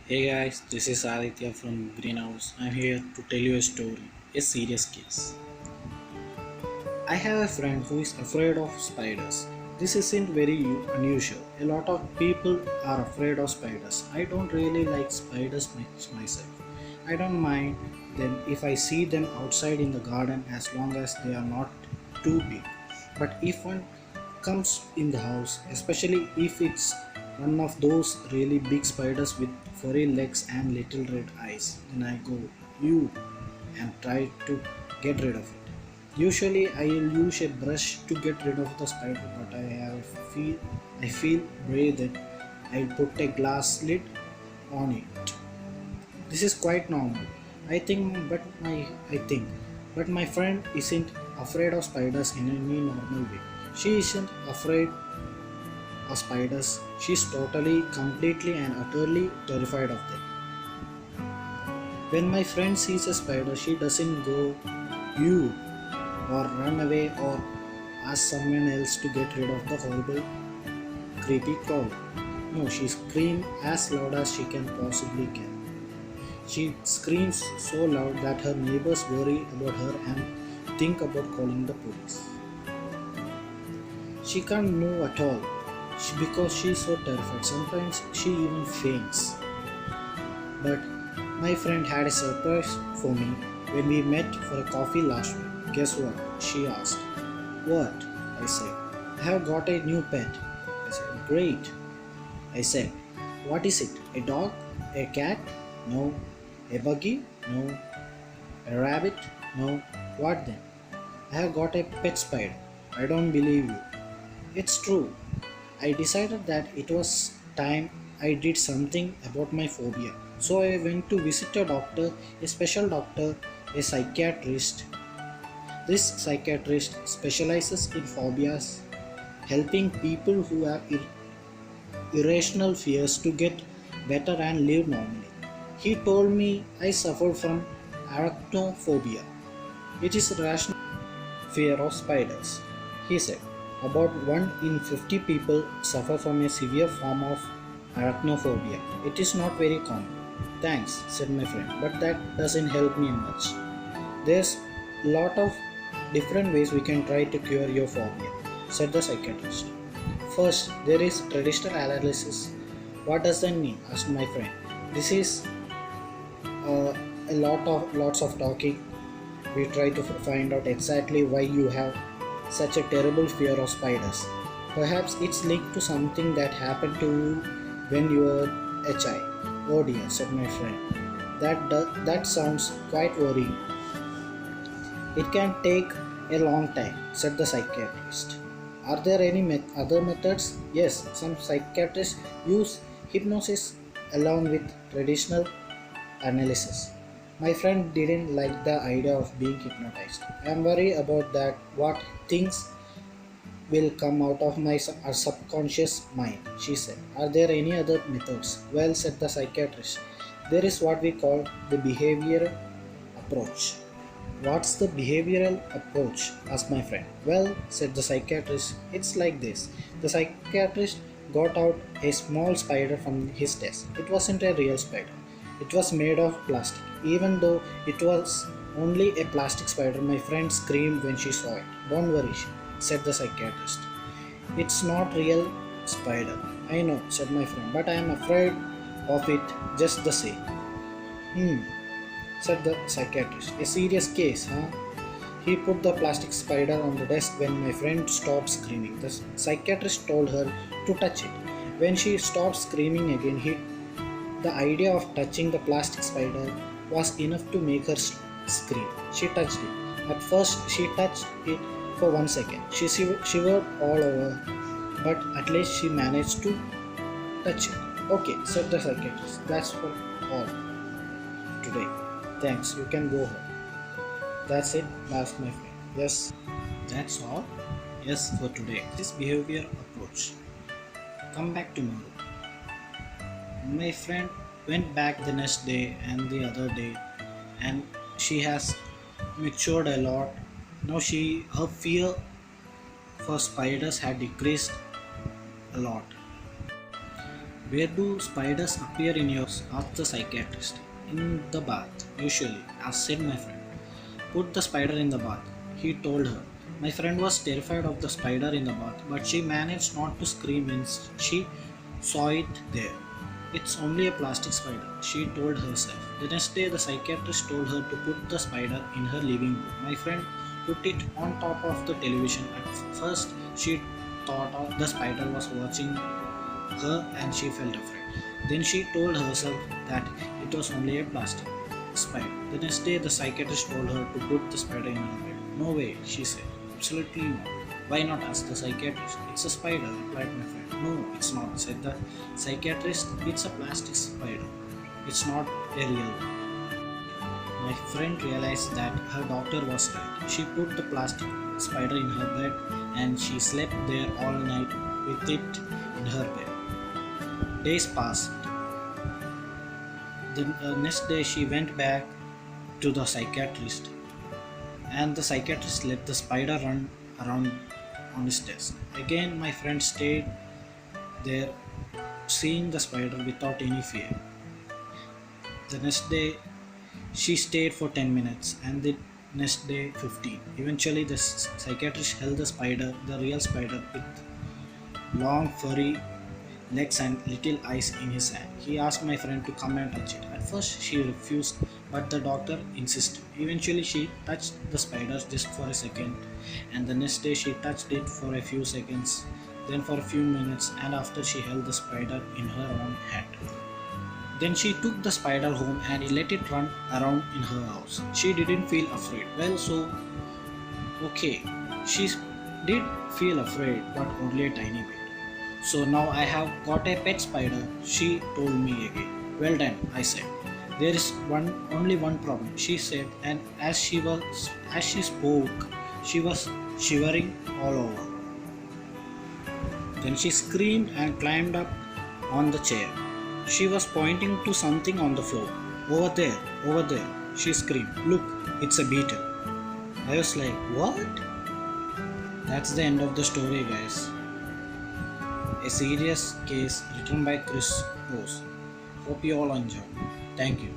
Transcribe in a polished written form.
Hey guys, this is Aditya from Greenhouse. I'm here to tell you a story, a serious case. I have a friend who is afraid of spiders. This isn't very unusual. A lot of people are afraid of spiders. I don't really like spiders myself. I don't mind them if I see them outside in the garden as long as they are not too big. But if one comes in the house, especially if it's one of those really big spiders with furry legs and little red eyes, then I go, you, and try to get rid of it. Usually I'll use a brush to get rid of the spider, but I feel brave that I'll put a glass lid on it. This is quite normal. I think, but my friend isn't afraid of spiders in any normal way. She isn't afraid of spiders. She's totally, completely, and utterly terrified of them. When my friend sees a spider, she doesn't go, you, or run away or ask someone else to get rid of the horrible, creepy crawler. No, she screams as loud as she can possibly can. She screams so loud that her neighbors worry about her and think about calling the police. She can't move at all because she is so terrified. Sometimes she even faints. But my friend had a surprise for me when we met for a coffee last week. Guess what? She asked. What? I said. I have got a new pet. I said. Great. I said. What is it? A dog? A cat? No. A buggy? No. A rabbit? No. What then? I have got a pet spider. I don't believe you. It's true. I decided that it was time I did something about my phobia. So I went to visit a doctor, a special doctor, a psychiatrist. This psychiatrist specializes in phobias, helping people who have irrational fears to get better and live normally. He told me I suffered from arachnophobia. It is a rational fear of spiders. He said, about 1 in 50 people suffer from a severe form of arachnophobia. It is not very common. Thanks, said my friend, but that doesn't help me much. There's a lot of different ways we can try to cure your phobia, said the psychiatrist. First, there is traditional analysis. What does that mean? Asked my friend. This is lots of talking. We try to find out exactly why you have such a terrible fear of spiders. Perhaps it's linked to something that happened to you when you were a child. Oh dear, said my friend. That sounds quite worrying. It can take a long time, said the psychiatrist. Are there any other methods? Yes, some psychiatrists use hypnosis along with traditional analysis. My friend didn't like the idea of being hypnotized. I am worried about that. What things will come out of my subconscious mind, she said. Are there any other methods? Well, said the psychiatrist, there is what we call the behavioral approach. What's the behavioral approach? Asked my friend. Well, said the psychiatrist, it's like this. The psychiatrist got out a small spider from his desk. It wasn't a real spider. It was made of plastic. Even though it was only a plastic spider, my friend screamed when she saw it. Don't worry, said the psychiatrist. It's not real spider. I know, said my friend, but I am afraid of it just the same. Hmm, said the psychiatrist. A serious case, huh? He put the plastic spider on the desk when my friend stopped screaming. The psychiatrist told her to touch it. When she stopped screaming again, the idea of touching the plastic spider was enough to make her scream. She touched it. At first, she touched it for 1 second. She shivered all over, but at least she managed to touch it. Okay, said the psychiatrist. That's for all today. Thanks, you can go home. That's it, laughed my friend. Yes, that's all. Yes, for today. This behavior approach. Come back tomorrow. My friend went back the next day and the other day, and she has matured a lot. Now her fear for spiders had decreased a lot. Where do spiders appear in yours? Asked the psychiatrist. In the bath, usually, said my friend. Put the spider in the bath, he told her. My friend was terrified of the spider in the bath, but she managed not to scream when she saw it there. It's only a plastic spider, she told herself. The next day, the psychiatrist told her to put the spider in her living room. My friend put it on top of the television. At first, she thought the spider was watching her and she felt afraid. Then she told herself that it was only a plastic spider. The next day, the psychiatrist told her to put the spider in her bed. No way, she said. Absolutely not. Why not? Asked the psychiatrist. It's a spider, replied my friend. No, it's not, said the psychiatrist. It's a plastic spider. It's not a real one. My friend realized that her doctor was right. She put the plastic spider in her bed and she slept there all night with it in her bed. Days passed. The next day she went back to the psychiatrist and the psychiatrist let the spider run around on his desk. Again my friend stayed there seeing the spider without any fear. The next day she stayed for 10 minutes and the next day 15. Eventually the psychiatrist held the spider, the real spider, with long furry legs and little eyes in his hand. He asked my friend to come and touch it. At first she refused, but the doctor insisted. Eventually she touched the spider just for a second, and the next day she touched it for a few seconds, then for a few minutes, and after she held the spider in her own hand. Then she took the spider home and let it run around in her house. She didn't feel afraid. Well, so okay, she did feel afraid, but only a tiny bit. So now I have got a pet spider, she told me again. Well done, I said. There is only one problem, she said, and as she spoke, she was shivering all over. Then she screamed and climbed up on the chair. She was pointing to something on the floor. Over there, she screamed. Look, it's a beetle. I was like, what? That's the end of the story, guys. A serious case written by Chris Rose. Hope you all enjoy. Thank you.